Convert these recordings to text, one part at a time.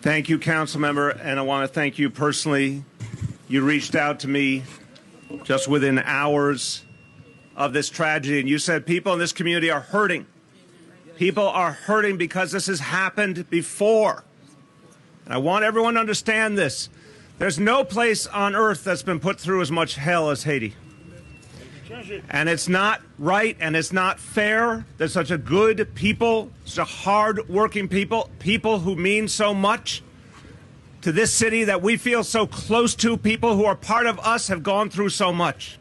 Thank you, council member, and I want to thank you personally. You reached out to me just within hours of this tragedy, and you said people in this community are hurting. People are hurting because this has happened before. And I want everyone to understand this. There's no place on earth that's been put through as much hell as Haiti. And it's not right and it's not fair. There's such a good people, such a hard-working people, people who mean so much to this city that we feel so close to, people who are part of us have gone through so much.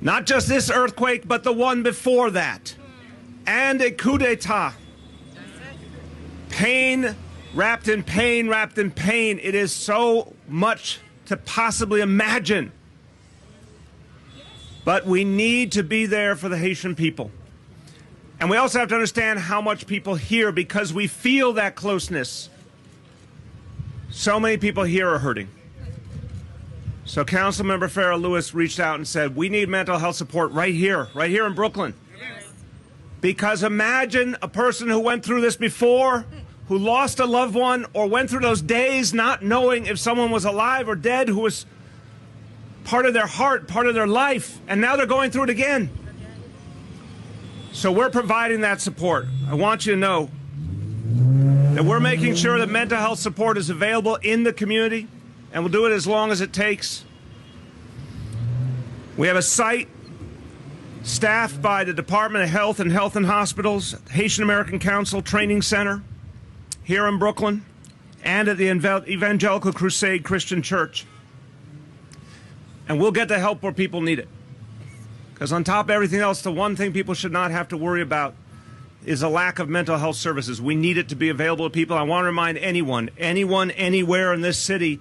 Not just this earthquake, but the one before that. And a coup d'etat. Pain, wrapped in pain, wrapped in pain. It is so much to possibly imagine. But we need to be there for the Haitian people. And we also have to understand how much people here, because we feel that closeness. So many people here are hurting. So Councilmember Farrah Lewis reached out and said, we need mental health support right here in Brooklyn. Because imagine a person who went through this before, who lost a loved one, or went through those days not knowing if someone was alive or dead, who was part of their heart, part of their life, and now they're going through it again. So we're providing that support. I want you to know that we're making sure that mental health support is available in the community, and we'll do it as long as it takes. We have a site staffed by the Department of Health and Hospitals, Haitian American Council Training Center here in Brooklyn, and at the Evangelical Crusade Christian Church. And we'll get the help where people need it. Because on top of everything else, the one thing people should not have to worry about is a lack of mental health services. We need it to be available to people. I want to remind anyone, anywhere in this city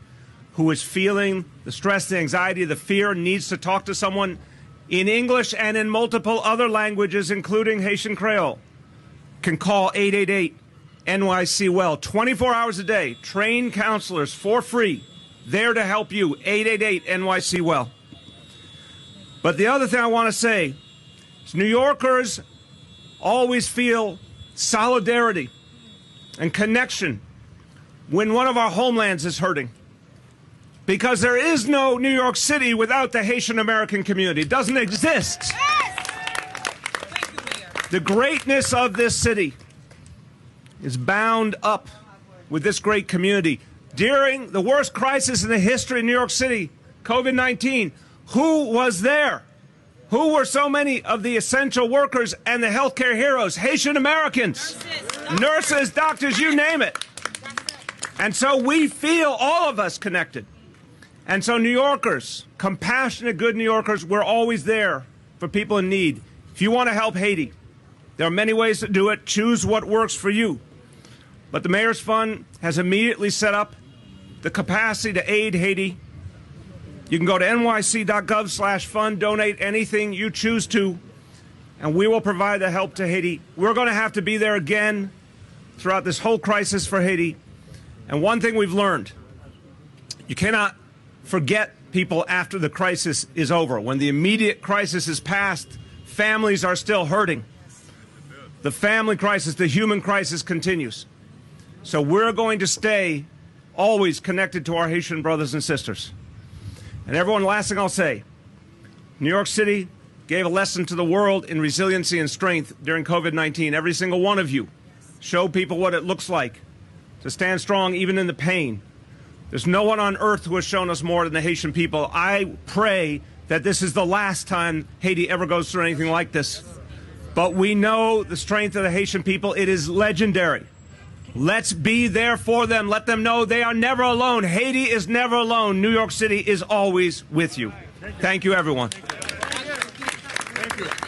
who is feeling the stress, the anxiety, the fear, needs to talk to someone in English and in multiple other languages, including Haitian Creole, can call 888-NYC-WELL. 24 hours a day, trained counselors for free, there to help you, 888-NYC-WELL. But the other thing I want to say is New Yorkers always feel solidarity and connection when one of our homelands is hurting. Because there is no New York City without the Haitian American community. It doesn't exist. The greatness of this city is bound up with this great community. During the worst crisis in the history of New York City, COVID-19, who was there? Who were so many of the essential workers and the healthcare heroes? Haitian Americans, nurses, doctors, you name it. And so we feel, all of us, connected. And so New Yorkers, compassionate, good New Yorkers, we're always there for people in need. If you want to help Haiti, there are many ways to do it. Choose what works for you. But the Mayor's Fund has immediately set up the capacity to aid Haiti. You can go to nyc.gov/fund, donate anything you choose to, and we will provide the help to Haiti. We're going to have to be there again throughout this whole crisis for Haiti. And one thing we've learned, you cannot forget people after the crisis is over. When the immediate crisis is past, families are still hurting. The family crisis, the human crisis continues. So we're going to stay always connected to our Haitian brothers and sisters. And everyone, last thing I'll say, New York City gave a lesson to the world in resiliency and strength during COVID-19. Every single one of you showed people what it looks like to stand strong even in the pain. There's no one on earth who has shown us more than the Haitian people. I pray that this is the last time Haiti ever goes through anything like this. But we know the strength of the Haitian people. It is legendary. Let's be there for them. Let them know they are never alone. Haiti is never alone. New York City is always with you. Thank you, everyone. Thank you.